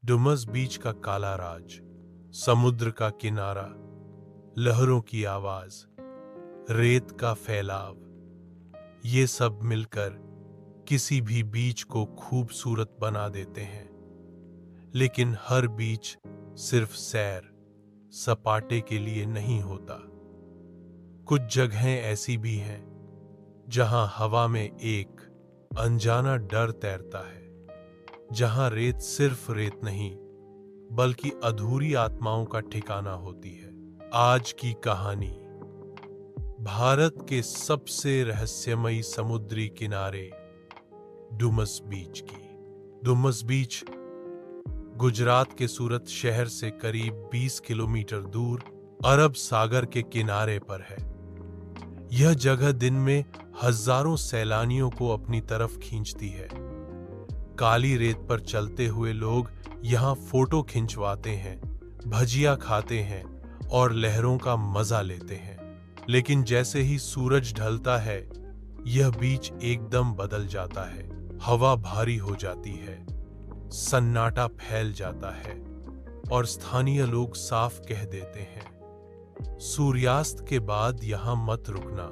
डुमस बीच का काला राज, समुद्र का किनारा, लहरों की आवाज, रेत का फैलाव, ये सब मिलकर किसी भी बीच को खूबसूरत बना देते हैं। लेकिन हर बीच सिर्फ सैर सपाटे के लिए नहीं होता। कुछ जगहें ऐसी भी हैं जहां हवा में एक अनजाना डर तैरता है, जहां रेत सिर्फ रेत नहीं बल्कि अधूरी आत्माओं का ठिकाना होती है। आज की कहानी भारत के सबसे रहस्यमयी समुद्री किनारे डुमस बीच की। डुमस बीच गुजरात के सूरत शहर से करीब 20 किलोमीटर दूर अरब सागर के किनारे पर है। यह जगह दिन में हजारों सैलानियों को अपनी तरफ खींचती है। काली रेत पर चलते हुए लोग यहाँ फोटो खिंचवाते हैं, भजिया खाते हैं और लहरों का मजा लेते हैं। लेकिन जैसे ही सूरज ढलता है, यह बीच एकदम बदल जाता है। हवा भारी हो जाती है, सन्नाटा फैल जाता है और स्थानीय लोग साफ कह देते हैं, सूर्यास्त के बाद यहां मत रुकना,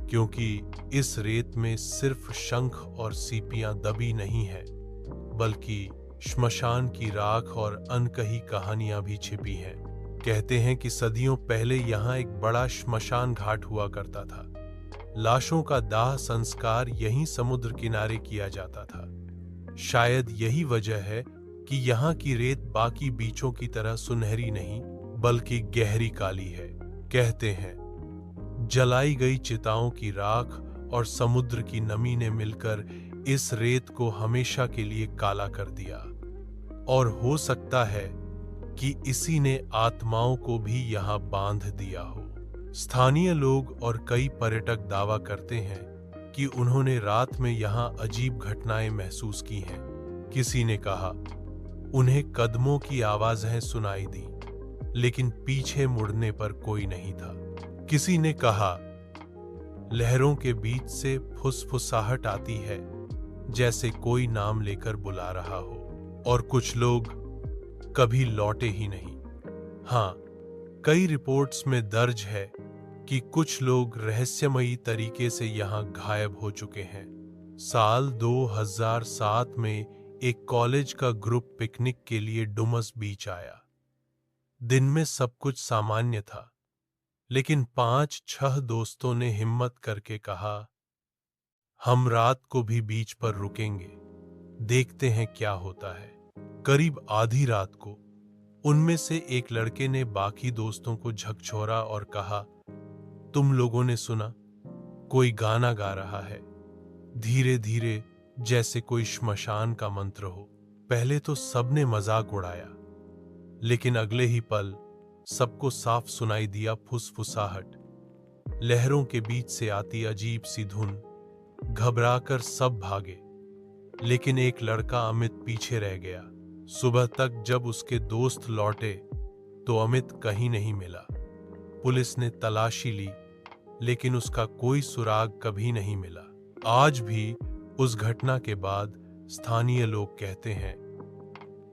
क्योंकि इस रेत में सिर्फ शंख और सीपियां दबी नहीं है, बल्कि श्मशान की राख और अनकही कहानियां भी छिपी हैं। कहते हैं कि सदियों पहले यहां एक बड़ा श्मशान घाट हुआ करता था। लाशों का दाह संस्कार यहीं समुद्र किनारे किया जाता था। शायद यही वजह है कि यहाँ की रेत बाकी बीचों की तरह सुनहरी नहीं बल्कि गहरी काली है। कहते हैं जलाई गई चिताओं की राख और समुद्र की नमी ने मिलकर इस रेत को हमेशा के लिए काला कर दिया, और हो सकता है कि इसी ने आत्माओं को भी यहाँ बांध दिया हो। स्थानीय लोग और कई पर्यटक दावा करते हैं कि उन्होंने रात में यहाँ अजीब घटनाएं महसूस की हैं। किसी ने कहा उन्हें कदमों की आवाजें सुनाई दी, लेकिन पीछे मुड़ने पर कोई नहीं था। किसी ने कहा लहरों के बीच से फुसफुसाहट आती है, जैसे कोई नाम लेकर बुला रहा हो, और कुछ लोग कभी लौटे ही नहीं। हाँ, कई रिपोर्ट्स में दर्ज है कि कुछ लोग रहस्यमयी तरीके से यहाँ गायब हो चुके हैं। साल 2007 में एक कॉलेज का ग्रुप पिकनिक के लिए डुमस बीच आया। दिन में सब कुछ सामान्य था, लेकिन 5-6 दोस्तों ने हिम्मत करके कहा, हम रात को भी बीच पर रुकेंगे, देखते हैं क्या होता है। करीब आधी रात को उनमें से एक लड़के ने बाकी दोस्तों को झकझोरा और कहा, तुम लोगों ने सुना? कोई गाना गा रहा है, धीरे धीरे, जैसे कोई श्मशान का मंत्र हो। पहले तो सबने मजाक उड़ाया, लेकिन अगले ही पल सबको साफ सुनाई दिया फुसफुसाहट, लहरों के बीच से आती अजीब सी धुन। घबराकर सब भागे, लेकिन एक लड़का अमित पीछे रह गया। सुबह तक जब उसके दोस्त लौटे तो अमित कहीं नहीं मिला। पुलिस ने तलाशी ली, लेकिन उसका कोई सुराग कभी नहीं मिला। आज भी उस घटना के बाद स्थानीय लोग कहते हैं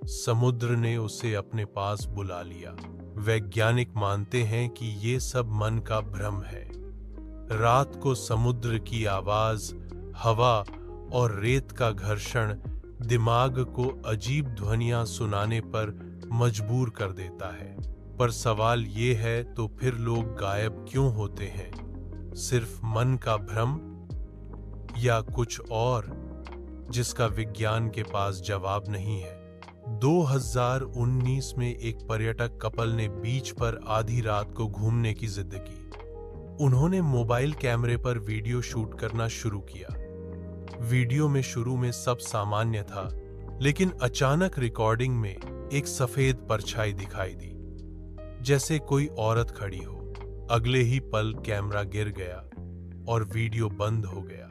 समुद्र ने उसे अपने पास बुला लिया। वैज्ञानिक मानते हैं कि ये सब मन का भ्रम है। रात को समुद्र की आवाज, हवा और रेत का घर्षण दिमाग को अजीब ध्वनियां सुनाने पर मजबूर कर देता है। पर सवाल ये है, तो फिर लोग गायब क्यों होते हैं? सिर्फ मन का भ्रम या कुछ और जिसका विज्ञान के पास जवाब नहीं है? 2019 में एक पर्यटक कपल ने बीच पर आधी रात को घूमने की जिद की। उन्होंने मोबाइल कैमरे पर वीडियो शूट करना शुरू किया। वीडियो में शुरू में सब सामान्य था, लेकिन अचानक रिकॉर्डिंग में एक सफेद परछाई दिखाई दी, जैसे कोई औरत खड़ी हो। अगले ही पल कैमरा गिर गया और वीडियो बंद हो गया।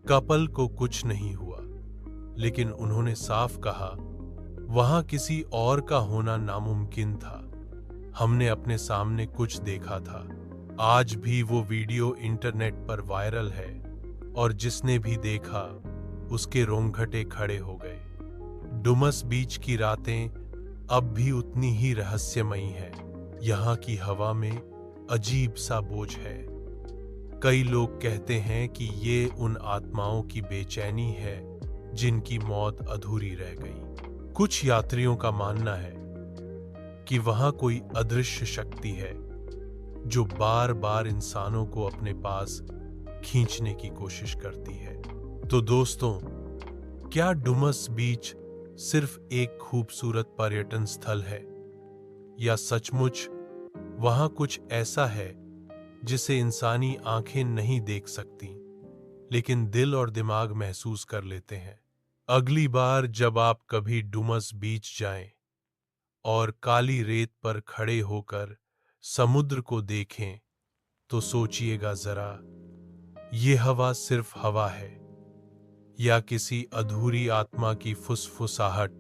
कपल को कुछ नहीं हुआ, लेकिन उन्होंने साफ कहा, वहां किसी और का होना नामुमकिन था। हमने अपने सामने कुछ देखा था। आज भी वो वीडियो इंटरनेट पर वायरल है, और जिसने भी देखा उसके रोंगटे खड़े हो गए। डुमस बीच की रातें अब भी उतनी ही रहस्यमयी हैं। यहाँ की हवा में अजीब सा बोझ है। कई लोग कहते हैं कि ये उन आत्माओं की बेचैनी है जिनकी मौत अधूरी रह गई। कुछ यात्रियों का मानना है कि वहां कोई अदृश्य शक्ति है जो बार बार इंसानों को अपने पास खींचने की कोशिश करती है। तो दोस्तों, क्या डुमस बीच सिर्फ एक खूबसूरत पर्यटन स्थल है, या सचमुच वहां कुछ ऐसा है जिसे इंसानी आंखें नहीं देख सकती, लेकिन दिल और दिमाग महसूस कर लेते हैं? अगली बार जब आप कभी डुमस बीच जाएं और काली रेत पर खड़े होकर समुद्र को देखें, तो सोचिएगा जरा, ये हवा सिर्फ हवा है या किसी अधूरी आत्मा की फुसफुसाहट